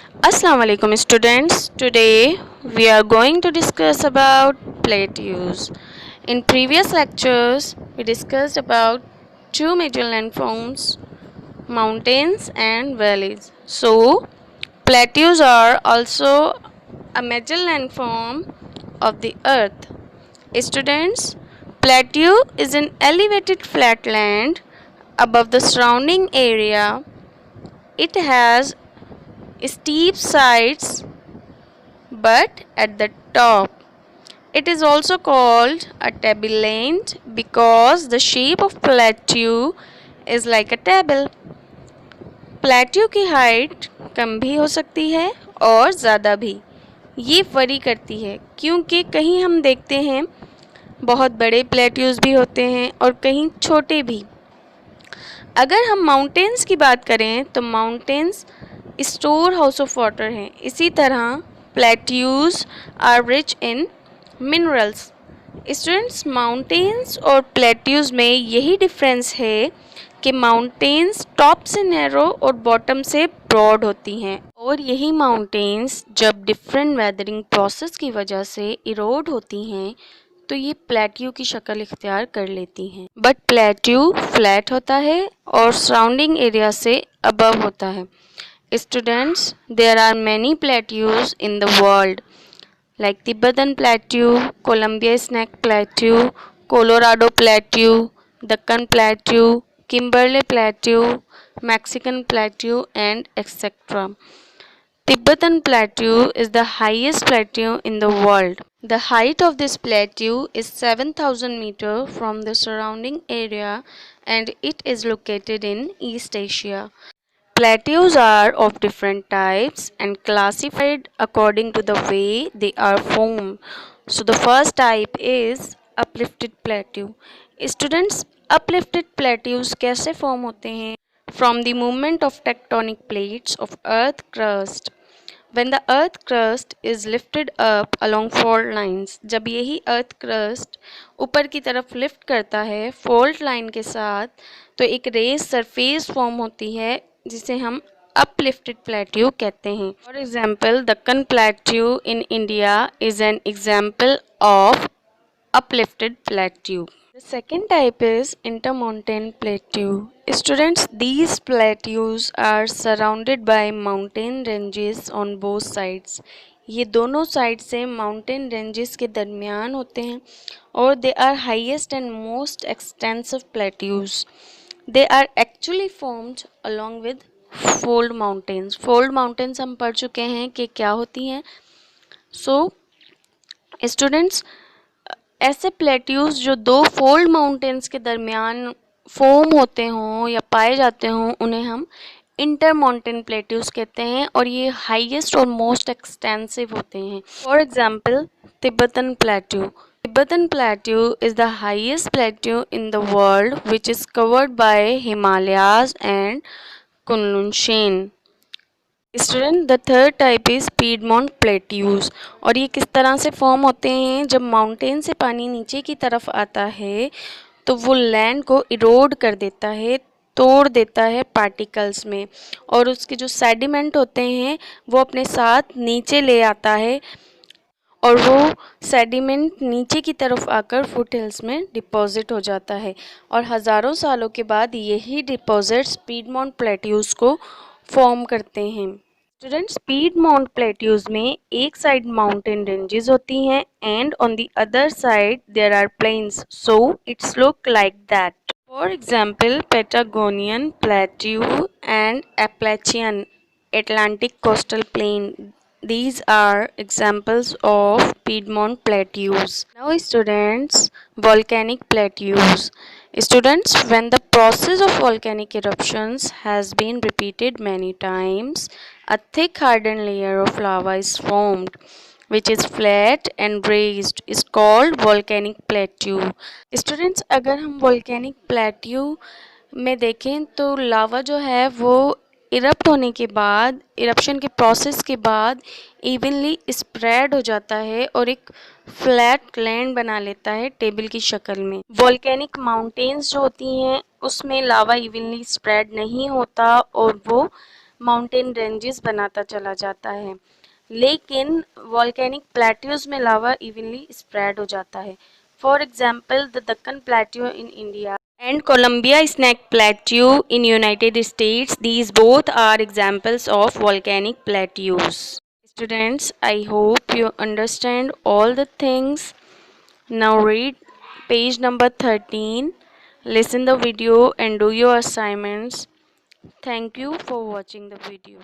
Assalamu alaikum students. Today we are going to discuss about plateaus. In previous lectures we discussed about two major landforms, mountains and valleys. So plateaus are also a major landform of the earth. Students, plateau is an elevated flatland above the surrounding area. It has steep sides but at the top. It is also called a tableland because the shape of plateau is like a table. Plateau की height कम भी हो सकती है और ज़्यादा भी, ये worry करती है क्योंकि कहीं हम देखते हैं बहुत बड़े प्लेट्यूज भी होते हैं और कहीं छोटे भी। अगर हम माउंटेन्स की बात करें तो mountains store house of water हैं। इसी तरह plateaus are rich in minerals. Students, mountains और प्लेट्यूज में यही डिफरेंस है कि माउंटेन्स टॉप से नैरो और बॉटम से ब्रॉड होती हैं और यही माउंटेन्स जब डिफरेंट वेदरिंग प्रोसेस की वजह से इरोड होती हैं तो ये प्लेट्यू की शक्ल इख्तियार कर लेती हैं। बट प्लेट्यू फ्लैट होता है और सराउंडिंग एरिया से अबव होता है। Students, there are many plateaus in the world like Tibetan Plateau, Columbia Snake Plateau, Colorado Plateau, Deccan Plateau, Kimberley Plateau, Mexican Plateau, and etc. Tibetan Plateau is the highest plateau in the world. The height of this plateau is 7,000 meters from the surrounding area and it is located in East Asia. Plateaus are of different types and classified according to the way they are formed. So the first type is uplifted plateau. Students, uplifted plateaus कैसे form होते हैं? From the movement of tectonic plates of earth crust. When the earth crust is lifted up along fault lines, जब यही earth crust ऊपर की तरफ lift करता है fault line के साथ, तो एक रेस सरफेस फॉर्म होती है जिसे हम uplifted plateau कहते हैं। For example, Deccan Plateau in India is an example of uplifted plateau. The second type is intermontane plateau. Students, these plateaus are surrounded by mountain ranges on both sides. ये दोनों side से mountain ranges के दरमियान होते हैं और they are highest and most extensive plateaus. They are actually formed along with fold mountains. Fold mountains हम पढ़ चुके हैं कि क्या होती हैं. सो स्टूडेंट्स, ऐसे प्लेट्यूज जो दो फोल्ड माउंटेन्स के दरमियान फॉर्म होते हों या पाए जाते हों उन्हें हम इंटरमॉन्टेन प्लेट्यूज कहते हैं और ये हाईएस्ट और मोस्ट एक्सटेंसिव होते हैं. For example, Tibetan plateau. Tibetan Plateau is the highest plateau in the world which is covered by Himalayas and Kunlun chain. Student, the third type is Piedmont Plateaus. और ये किस तरह से form होते हैं? जब माउंटेन से पानी नीचे की तरफ आता है तो वो लैंड को इरोड कर देता है, तोड़ देता है पार्टिकल्स में और उसके जो सेडिमेंट होते हैं वो अपने साथ नीचे ले आता है और वो सेडिमेंट नीचे की तरफ आकर फुट हिल्स में डिपॉजिट हो जाता है और हज़ारों सालों के बाद यही डिपॉजिट्स पीडमोंट प्लेट्यूज को फॉर्म करते हैं. स्टूडेंट्स, पीडमोंट प्लेट्यूज में एक साइड माउंटेन रेंजेस होती हैं and on the other side there are plains, so it's look like that. For example, Patagonian plateau and Appalachian Atlantic coastal plain. These are examples of Piedmont plateaus. Now students, volcanic plateaus. Students, when the process of volcanic eruptions has been repeated many times, a thick hardened layer of lava is formed which is flat and raised is called volcanic plateau. Students, अगर हम volcanic plateau में देखें तो लावा जो है वो erupt होने के बाद, इरप्शन के प्रोसेस के बाद इवनली स्प्रेड हो जाता है और एक फ्लैट लैंड बना लेता है टेबल की शक्ल में. वॉल्केनिक माउंटेन्स जो होती हैं उसमें लावा इवनली स्प्रेड नहीं होता और वो माउंटेन रेंजेस बनाता चला जाता है। लेकिन वॉल्केनिक प्लेट्यूज में लावा इवनली स्प्रेड हो जाता है। For example the Deccan plateau in India and Columbia Snake Plateau in United States. These both are examples of volcanic plateaus. Students, I hope you understand all the things. Now read page number 13. Listen the video and do your assignments. Thank you for watching the video.